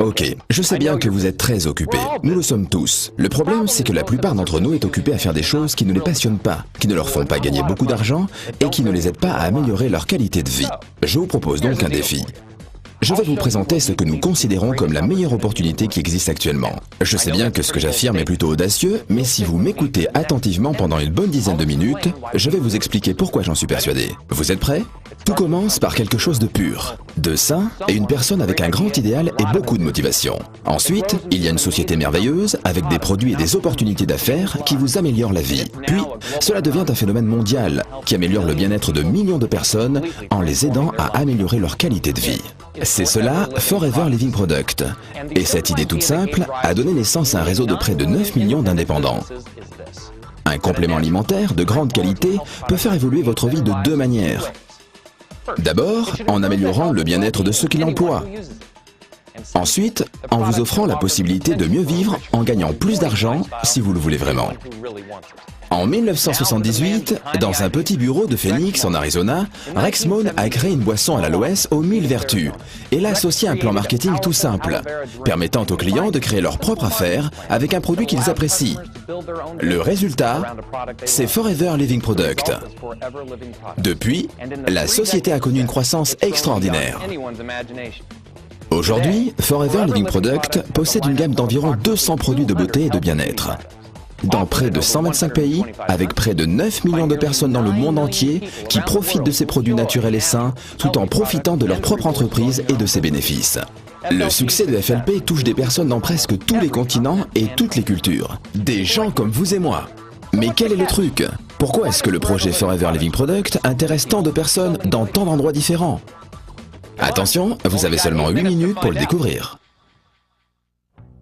Ok, je sais bien que vous êtes très occupés. Nous le sommes tous. Le problème, c'est que la plupart d'entre nous est occupée à faire des choses qui ne les passionnent pas, qui ne leur font pas gagner beaucoup d'argent et qui ne les aident pas à améliorer leur qualité de vie. Je vous propose donc un défi. Je vais vous présenter ce que nous considérons comme la meilleure opportunité qui existe actuellement. Je sais bien que ce que j'affirme est plutôt audacieux, mais si vous m'écoutez attentivement pendant une bonne dizaine de minutes, je vais vous expliquer pourquoi j'en suis persuadé. Vous êtes prêts? Tout commence par quelque chose de pur, de sain et une personne avec un grand idéal et beaucoup de motivation. Ensuite, il y a une société merveilleuse avec des produits et des opportunités d'affaires qui vous améliorent la vie. Puis, cela devient un phénomène mondial qui améliore le bien-être de millions de personnes en les aidant à améliorer leur qualité de vie. C'est cela, Forever Living Product. Et cette idée toute simple a donné naissance à un réseau de près de 9 millions d'indépendants. Un complément alimentaire de grande qualité peut faire évoluer votre vie de deux manières. D'abord, en améliorant le bien-être de ceux qui l'emploient. Ensuite, en vous offrant la possibilité de mieux vivre en gagnant plus d'argent si vous le voulez vraiment. En 1978, dans un petit bureau de Phoenix en Arizona, Rex Mohn a créé une boisson à l'aloès aux 1000 vertus et l'a associé à un plan marketing tout simple, permettant aux clients de créer leur propre affaire avec un produit qu'ils apprécient. Le résultat, c'est Forever Living Product. Depuis, la société a connu une croissance extraordinaire. Aujourd'hui, Forever Living Product possède une gamme d'environ 200 produits de beauté et de bien-être. Dans près de 125 pays, avec près de 9 millions de personnes dans le monde entier qui profitent de ces produits naturels et sains tout en profitant de leur propre entreprise et de ses bénéfices. Le succès de FLP touche des personnes dans presque tous les continents et toutes les cultures. Des gens comme vous et moi. Mais quel est le truc? Pourquoi est-ce que le projet Forever Living Product intéresse tant de personnes dans tant d'endroits différents? Attention, vous avez seulement 8 minutes pour le découvrir.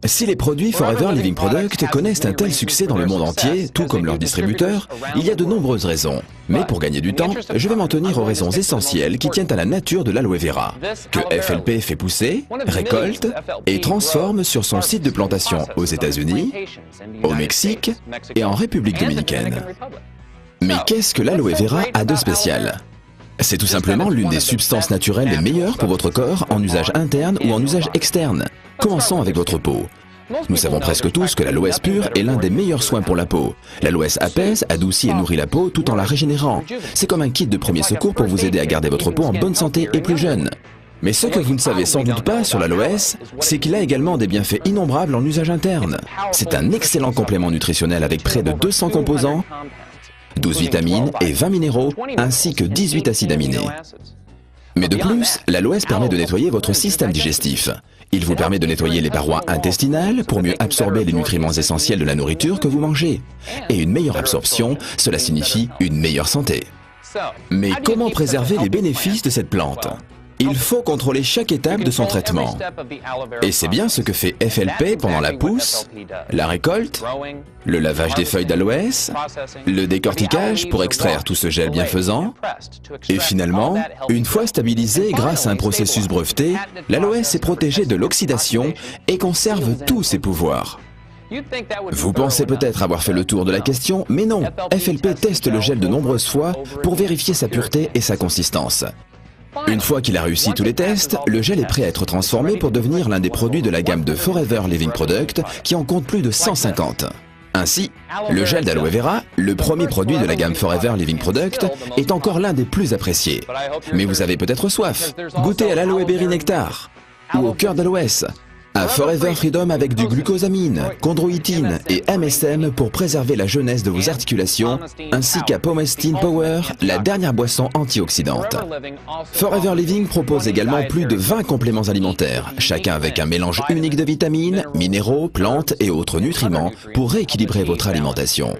Si les produits Forever Living Product connaissent un tel succès dans le monde entier, tout comme leurs distributeurs, il y a de nombreuses raisons. Mais pour gagner du temps, je vais m'en tenir aux raisons essentielles qui tiennent à la nature de l'aloe vera, que FLP fait pousser, récolte et transforme sur son site de plantation aux États-Unis, au Mexique et en République dominicaine. Mais qu'est-ce que l'aloe vera a de spécial? C'est tout simplement l'une des substances naturelles les meilleures pour votre corps en usage interne ou en usage externe. Commençons avec votre peau. Nous savons presque tous que l'aloès pur est l'un des meilleurs soins pour la peau. L'aloès apaise, adoucit et nourrit la peau tout en la régénérant. C'est comme un kit de premier secours pour vous aider à garder votre peau en bonne santé et plus jeune. Mais ce que vous ne savez sans doute pas sur l'aloès, c'est qu'il a également des bienfaits innombrables en usage interne. C'est un excellent complément nutritionnel avec près de 200 composants, 12 vitamines et 20 minéraux, ainsi que 18 acides aminés. Mais de plus, l'aloès permet de nettoyer votre système digestif. Il vous permet de nettoyer les parois intestinales pour mieux absorber les nutriments essentiels de la nourriture que vous mangez. Et une meilleure absorption, cela signifie une meilleure santé. Mais comment préserver les bénéfices de cette plante? Il faut contrôler chaque étape de son traitement. Et c'est bien ce que fait FLP pendant la pousse, la récolte, le lavage des feuilles d'aloès, le décortiquage pour extraire tout ce gel bienfaisant, et finalement, une fois stabilisé grâce à un processus breveté, l'aloès est protégé de l'oxydation et conserve tous ses pouvoirs. Vous pensez peut-être avoir fait le tour de la question, mais non, FLP teste le gel de nombreuses fois pour vérifier sa pureté et sa consistance. Une fois qu'il a réussi tous les tests, le gel est prêt à être transformé pour devenir l'un des produits de la gamme de Forever Living Product qui en compte plus de 150. Ainsi, le gel d'aloe vera, le premier produit de la gamme Forever Living Product, est encore l'un des plus appréciés. Mais vous avez peut-être soif. Goûtez à l'aloe berry nectar ou au cœur d'aloès, à Forever Freedom avec du glucosamine, chondroïtine et MSM pour préserver la jeunesse de vos articulations, ainsi qu'à Pomestine Power, la dernière boisson antioxydante. Forever Living propose également plus de 20 compléments alimentaires, chacun avec un mélange unique de vitamines, minéraux, plantes et autres nutriments pour rééquilibrer votre alimentation.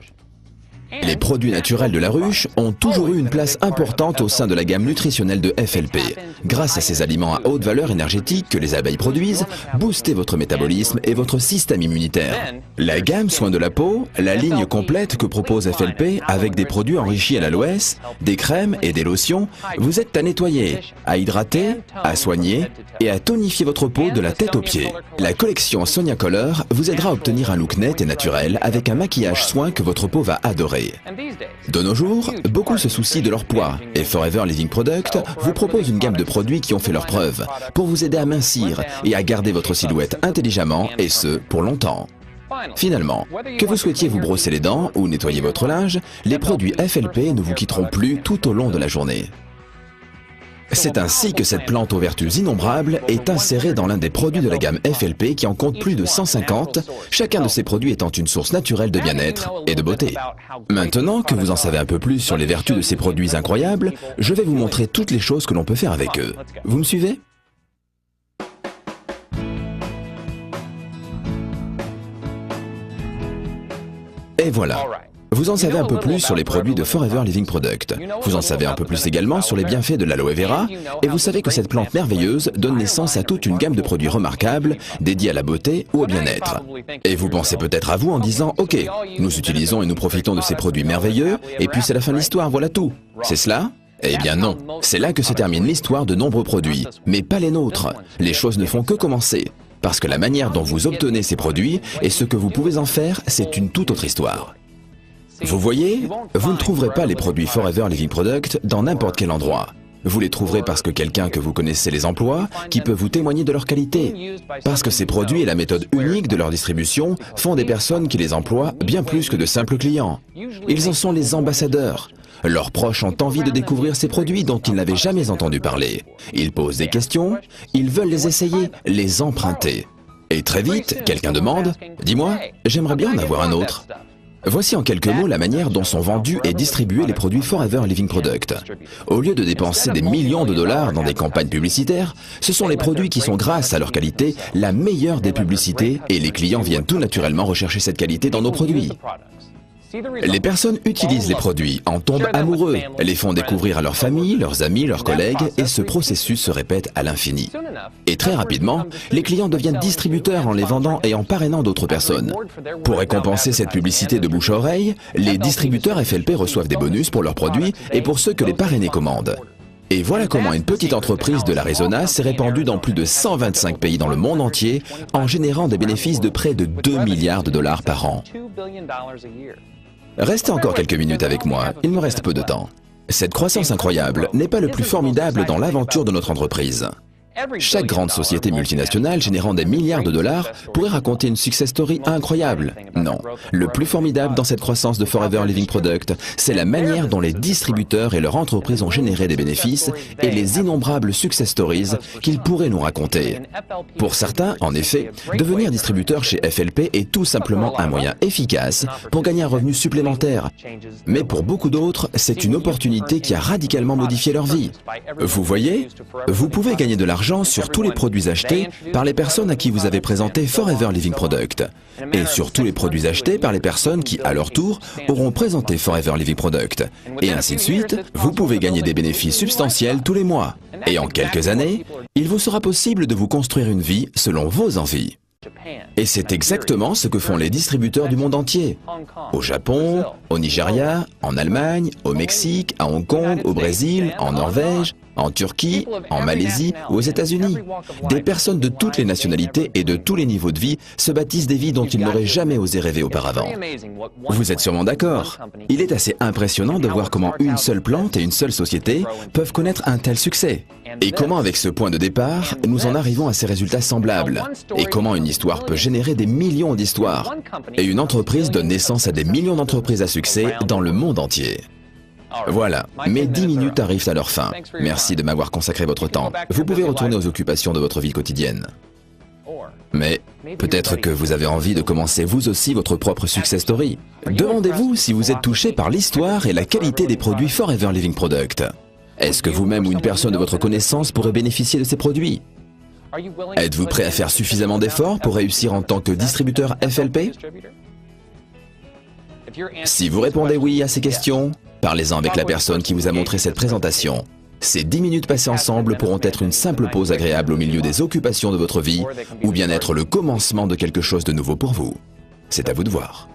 Les produits naturels de la ruche ont toujours eu une place importante au sein de la gamme nutritionnelle de FLP. Grâce à ces aliments à haute valeur énergétique que les abeilles produisent, boostez votre métabolisme et votre système immunitaire. La gamme soins de la peau, la ligne complète que propose FLP avec des produits enrichis à l'aloès, des crèmes et des lotions, vous aide à nettoyer, à hydrater, à soigner et à tonifier votre peau de la tête aux pieds. La collection Sonia Color vous aidera à obtenir un look net et naturel avec un maquillage soin que votre peau va adorer. améliorer. De nos jours, beaucoup se soucient de leur poids et Forever Living Product vous propose une gamme de produits qui ont fait leurs preuves pour vous aider à mincir et à garder votre silhouette intelligemment et ce, pour longtemps. Finalement, que vous souhaitiez vous brosser les dents ou nettoyer votre linge, les produits FLP ne vous quitteront plus tout au long de la journée. C'est ainsi que cette plante aux vertus innombrables est insérée dans l'un des produits de la gamme FLP qui en compte plus de 150, chacun de ces produits étant une source naturelle de bien-être et de beauté. Maintenant que vous en savez un peu plus sur les vertus de ces produits incroyables, je vais vous montrer toutes les choses que l'on peut faire avec eux. Vous me suivez ? Et voilà. Vous en savez un peu plus sur les produits de Forever Living Product. Vous en savez un peu plus également sur les bienfaits de l'aloe vera et vous savez que cette plante merveilleuse donne naissance à toute une gamme de produits remarquables dédiés à la beauté ou au bien-être. Et vous pensez peut-être à vous en disant « Ok, nous utilisons et nous profitons de ces produits merveilleux et puis c'est la fin de l'histoire, voilà tout. C'est cela ?» Eh bien non, c'est là que se termine l'histoire de nombreux produits, mais pas les nôtres. Les choses ne font que commencer. Parce que la manière dont vous obtenez ces produits et ce que vous pouvez en faire, c'est une toute autre histoire. Vous voyez, vous ne trouverez pas les produits Forever Living Product dans n'importe quel endroit. Vous les trouverez parce que quelqu'un que vous connaissez les emploie, qui peut vous témoigner de leur qualité. Parce que ces produits et la méthode unique de leur distribution font des personnes qui les emploient bien plus que de simples clients. Ils en sont les ambassadeurs. Leurs proches ont envie de découvrir ces produits dont ils n'avaient jamais entendu parler. Ils posent des questions, ils veulent les essayer, les emprunter. Et très vite, quelqu'un demande « Dis-moi, j'aimerais bien en avoir un autre ». Voici en quelques mots la manière dont sont vendus et distribués les produits Forever Living Product. Au lieu de dépenser des millions de dollars dans des campagnes publicitaires, ce sont les produits qui sont, grâce à leur qualité, la meilleure des publicités et les clients viennent tout naturellement rechercher cette qualité dans nos produits. Les personnes utilisent les produits, en tombent amoureux, les font découvrir à leur famille, leurs amis, leurs collègues et ce processus se répète à l'infini. Et très rapidement, les clients deviennent distributeurs en les vendant et en parrainant d'autres personnes. Pour récompenser cette publicité de bouche à oreille, les distributeurs FLP reçoivent des bonus pour leurs produits et pour ceux que les parrainés commandent. Et voilà comment une petite entreprise de l'Arizona s'est répandue dans plus de 125 pays dans le monde entier en générant des bénéfices de près de 2 milliards de dollars par an. Restez encore quelques minutes avec moi, il me reste peu de temps. Cette croissance incroyable n'est pas le plus formidable dans l'aventure de notre entreprise. Chaque grande société multinationale générant des milliards de dollars pourrait raconter une success story incroyable. Non, le plus formidable dans cette croissance de Forever Living Product, c'est la manière dont les distributeurs et leurs entreprises ont généré des bénéfices et les innombrables success stories qu'ils pourraient nous raconter. Pour certains, en effet, devenir distributeur chez FLP est tout simplement un moyen efficace pour gagner un revenu supplémentaire. Mais pour beaucoup d'autres, c'est une opportunité qui a radicalement modifié leur vie. Vous voyez, vous pouvez gagner de l'argent sur tous les produits achetés par les personnes à qui vous avez présenté Forever Living Product et sur tous les produits achetés par les personnes qui, à leur tour, auront présenté Forever Living Product. Et ainsi de suite, vous pouvez gagner des bénéfices substantiels tous les mois. Et en quelques années, il vous sera possible de vous construire une vie selon vos envies. Et c'est exactement ce que font les distributeurs du monde entier. Au Japon, au Nigeria, en Allemagne, au Mexique, à Hong Kong, au Brésil, en Norvège, en Turquie, en Malaisie ou aux États-Unis. Des personnes de toutes les nationalités et de tous les niveaux de vie se bâtissent des vies dont ils n'auraient jamais osé rêver auparavant. Vous êtes sûrement d'accord. Il est assez impressionnant de voir comment une seule plante et une seule société peuvent connaître un tel succès. Et comment avec ce point de départ, nous en arrivons à ces résultats semblables. Et comment une histoire peut générer des millions d'histoires. Et une entreprise donne naissance à des millions d'entreprises à succès dans le monde entier. Voilà, mes 10 minutes arrivent à leur fin. Merci de m'avoir consacré votre temps. Vous pouvez retourner aux occupations de votre vie quotidienne. Mais peut-être que vous avez envie de commencer vous aussi votre propre success story. Demandez-vous si vous êtes touché par l'histoire et la qualité des produits Forever Living Product. Est-ce que vous-même ou une personne de votre connaissance pourrait bénéficier de ces produits? Êtes-vous prêt à faire suffisamment d'efforts pour réussir en tant que distributeur FLP? Si vous répondez oui à ces questions, parlez-en avec la personne qui vous a montré cette présentation. Ces 10 minutes passées ensemble pourront être une simple pause agréable au milieu des occupations de votre vie, ou bien être le commencement de quelque chose de nouveau pour vous. C'est à vous de voir.